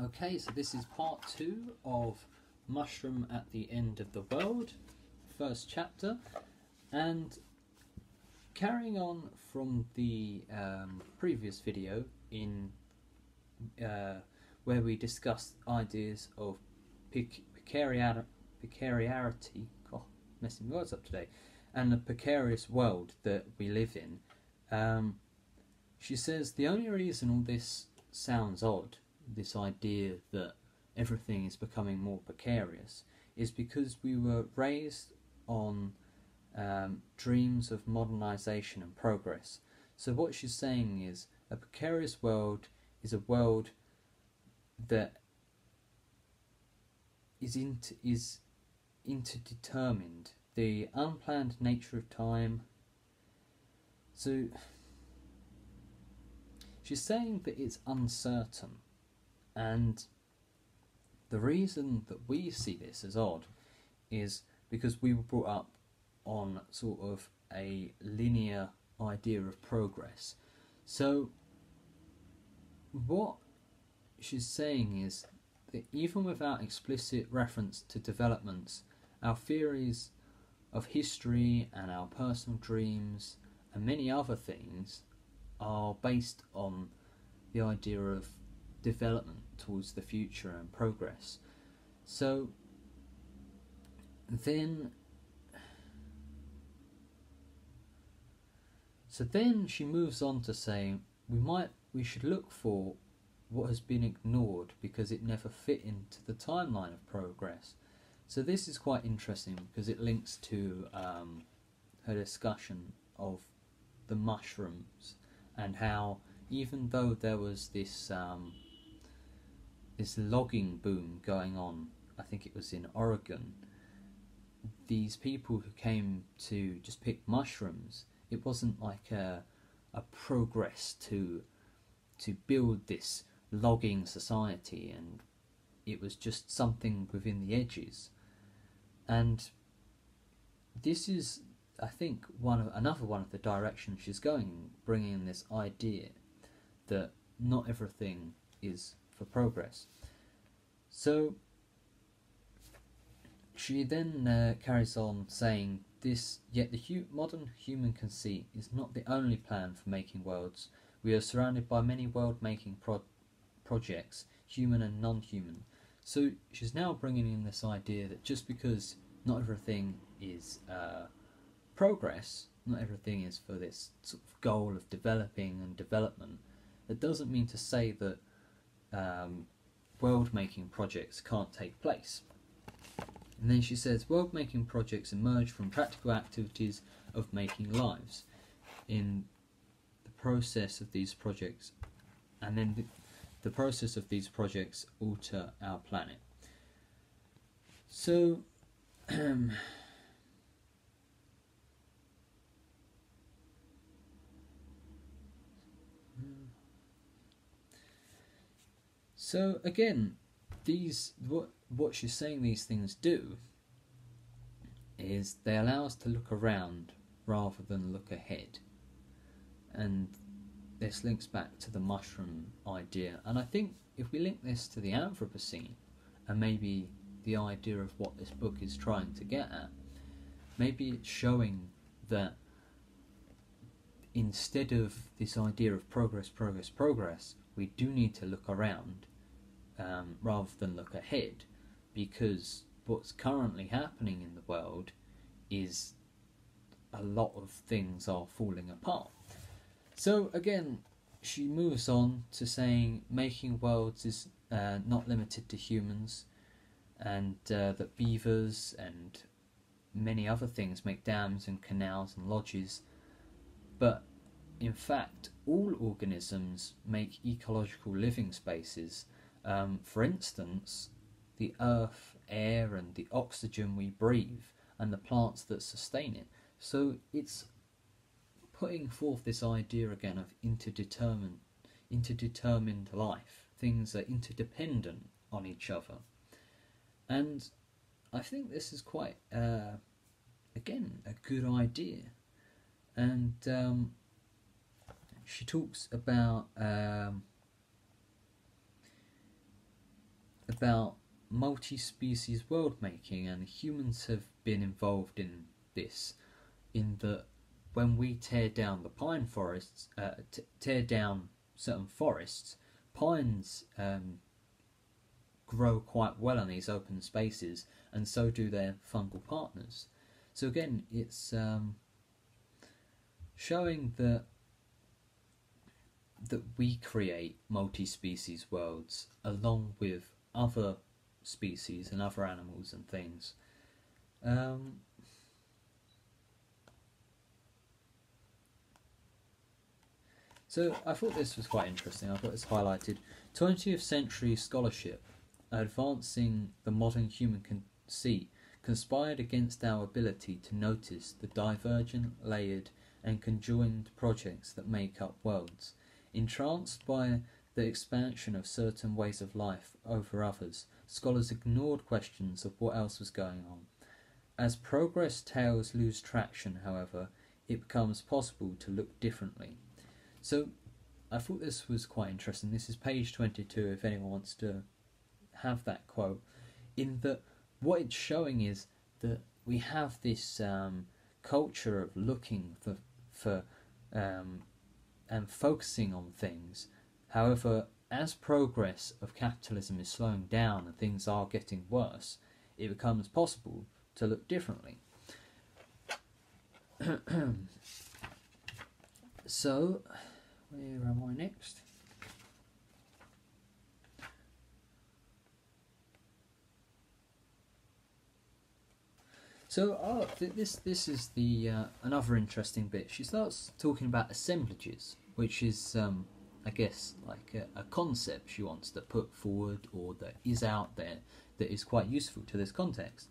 Okay, so this is part 2 of Mushroom at the End of the World, first chapter, and carrying on from the previous video in where we discussed ideas of precariety, messing words up today, and the precarious world that we live in. She says the only reason all this sounds odd, this idea that everything is becoming more precarious, is because we were raised on dreams of modernisation and progress. So what she's saying is a precarious world is a world that is interdetermined, the unplanned nature of time. So she's saying that it's uncertain, and the reason that we see this as odd is because we were brought up on sort of a linear idea of progress. So what she's saying is that even without explicit reference to developments, our theories of history and our personal dreams and many other things are based on the idea of development towards the future and progress. So then she moves on to say we should look for what has been ignored because it never fit into the timeline of progress. So this is quite interesting because it links to her discussion of the mushrooms and how even though there was this this logging boom going on, I think it was in Oregon, these people who came to just pick mushrooms, it wasn't like a progress to build this logging society, and it was just something within the edges. And this is, I think, another one of the directions she's going, bringing in this idea that not everything is for progress. So she then carries on saying this, yet the modern human conceit is not the only plan for making worlds. We are surrounded by many world-making projects, human and non-human. So she's now bringing in this idea that just because not everything is progress, not everything is for this sort of goal of developing and development, that doesn't mean to say that world-making projects can't take place. And then she says, world-making projects emerge from practical activities of making lives. In the process of these projects, and then the process of these projects alter our planet. So, so again, what she's saying these things do is they allow us to look around rather than look ahead. And this links back to the mushroom idea. And I think if we link this to the Anthropocene, and maybe the idea of what this book is trying to get at, maybe it's showing that instead of this idea of progress, we do need to look around rather than look ahead, because what's currently happening in the world is a lot of things are falling apart. So again, she moves on to saying making worlds is not limited to humans, and that beavers and many other things make dams and canals and lodges, but in fact all organisms make ecological living spaces. For instance, the earth, air and the oxygen we breathe and the plants that sustain it. So it's putting forth this idea again of interdetermined life. Things are interdependent on each other. And I think this is quite, again, a good idea. And she talks about about multi-species world making, and humans have been involved in this, in that when we tear down the pine forests, tear down certain forests, pines grow quite well in these open spaces, and so do their fungal partners. So again, it's showing that we create multi-species worlds along with other species and other animals and things. So I thought this was quite interesting. I've got this highlighted. 20th century scholarship advancing the modern human conceit conspired against our ability to notice the divergent, layered and conjoined projects that make up worlds. Entranced by the expansion of certain ways of life over others, scholars ignored questions of what else was going on. As progress tales lose traction, however, it becomes possible to look differently. So I thought this was quite interesting. This is page 22 if anyone wants to have that quote, in that what it's showing is that we have this culture of looking for and focusing on things. However, as progress of capitalism is slowing down and things are getting worse, it becomes possible to look differently. So, where am I next? So, this is the another interesting bit. She starts talking about assemblages, which is, I guess, like a concept she wants to put forward, or that is out there, that is quite useful to this context.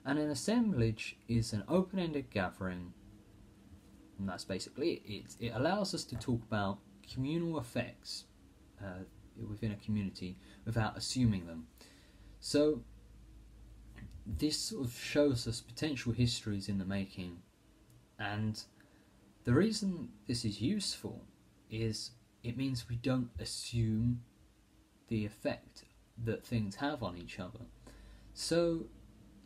And an assemblage is an open-ended gathering, and that's basically it. It allows us to talk about communal effects within a community without assuming them. So this sort of shows us potential histories in the making, and the reason this is useful is it means we don't assume the effect that things have on each other. So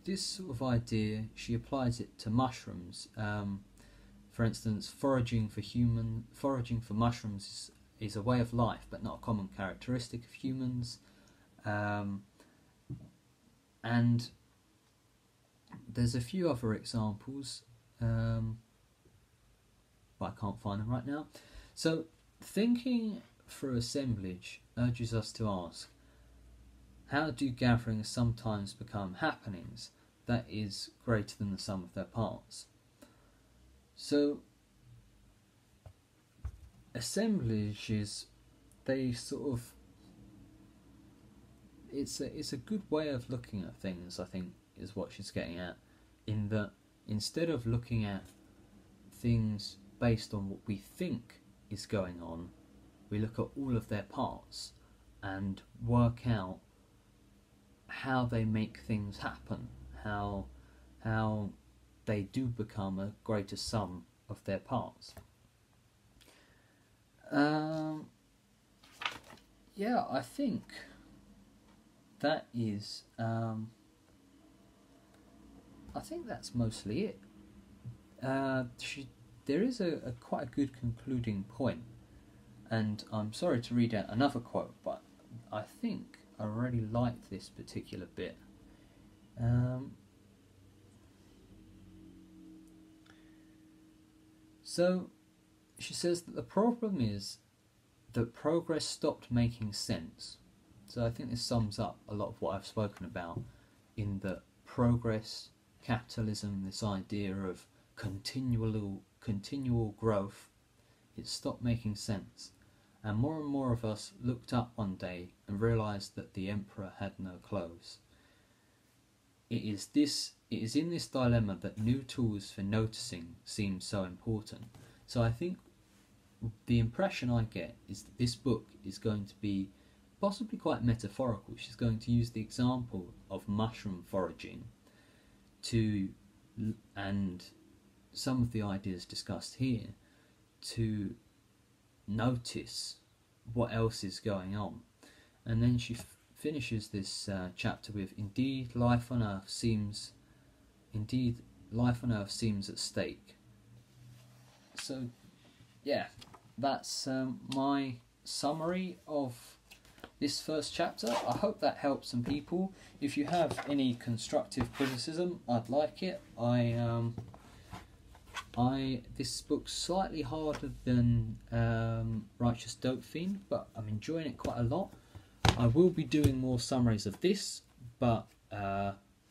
this sort of idea, she applies it to mushrooms. For instance, foraging for mushrooms is a way of life, but not a common characteristic of humans. And there's a few other examples, but I can't find them right now. So, thinking through assemblage urges us to ask, how do gatherings sometimes become happenings that is greater than the sum of their parts? So, assemblages, they sort of, it's a good way of looking at things, I think, is what she's getting at, in that instead of looking at things based on what we think is going on, we look at all of their parts and work out how they make things happen, how they do become a greater sum of their parts. Yeah, I think that is. I think that's mostly it. There is a quite a good concluding point, and I'm sorry to read out another quote, but I think I really liked this particular bit. So she says that the problem is that progress stopped making sense. So I think this sums up a lot of what I've spoken about, in that progress, capitalism, this idea of continual growth, it stopped making sense. And more of us looked up one day and realised that the emperor had no clothes. It is in this dilemma that new tools for noticing seem so important. So I think the impression I get is that this book is going to be possibly quite metaphorical. She's going to use the example of mushroom foraging and some of the ideas discussed here, to notice what else is going on. And then she finishes this chapter with indeed life on earth seems at stake. So yeah, that's my summary of this first chapter. I hope that helps some people. If you have any constructive criticism, I'd like it. This book's slightly harder than Righteous Dope Fiend, but I'm enjoying it quite a lot. I will be doing more summaries of this, but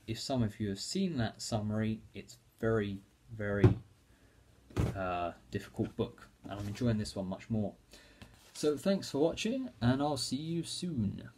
if some of you have seen that summary, it's very, very difficult book, and I'm enjoying this one much more. So thanks for watching, and I'll see you soon.